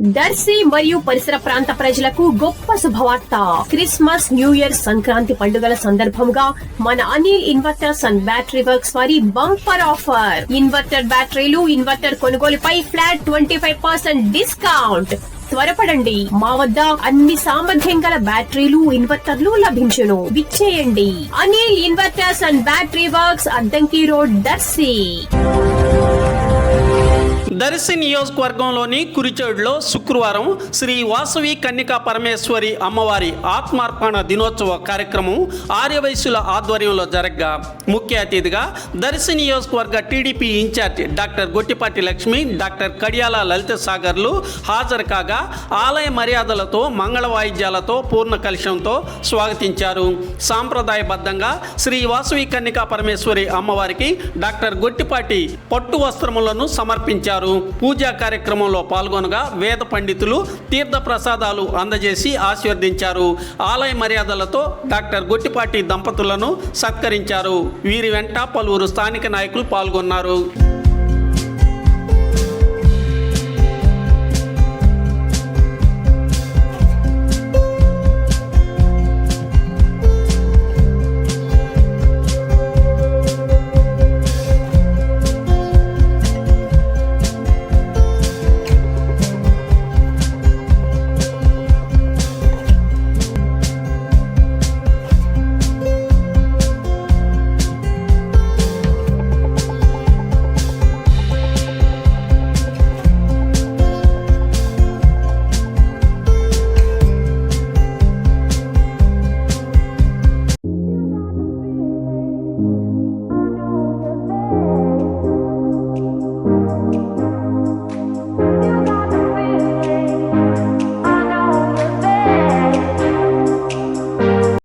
దర్శి మరియు పరిసర ప్రాంత ప్రజలకు గొప్ప శుభవార్త. క్రిస్మస్, న్యూ ఇయర్, సంక్రాంతి పండుగల సందర్భంగా మన Anil inverters and battery works వారి బంపర్ ఆఫర్. ఇన్వర్టర్ బ్యాటరీలు, ఇన్వర్టర్ కొనుగోలుపై ఫ్లాట్ 25% డిస్కౌంట్. త్వరపడండి, మా వద్ద అన్ని సామర్థ్యం గల బ్యాటరీలు, ఇన్వర్టర్లు లభించును. విచ్చేయండి. Anil inverters and battery works, Addanki road, Darsi. Darsi నియోజకవర్గంలోని కురిచేడులో శుక్రవారం శ్రీ వాసవి కన్యకా పరమేశ్వరి అమ్మవారి ఆత్మార్పణ దినోత్సవ కార్యక్రమం ఆర్యవైశ్యుల ఆధ్వర్యంలో జరగ్గా ముఖ్య అతిథిగా దర్శి నియోజకవర్గ TDP incharge doctor Gottipati Lakshmi, doctor Kadiyala Lalitha సాగర్లు హాజరు కాగా ఆలయ మర్యాదలతో, మంగళ వాయిద్యాలతో, పూర్ణ కలశంతో స్వాగతించారు. సాంప్రదాయబద్ధంగా శ్రీ వాసవి కన్యకా పరమేశ్వరి అమ్మవారికి డాక్టర్ గొట్టిపాటి పట్టు వస్త్రములను సమర్పించారు. పూజా కార్యక్రమంలో పాల్గొనగా వేద పండితులు తీర్థ ప్రసాదాలు అందజేసి ఆశీర్వదించారు. ఆలయ మర్యాదలతో డాక్టర్ గొట్టిపాటి దంపతులను సత్కరించారు. వీరి వెంట పలువురు స్థానిక నాయకులు పాల్గొన్నారు.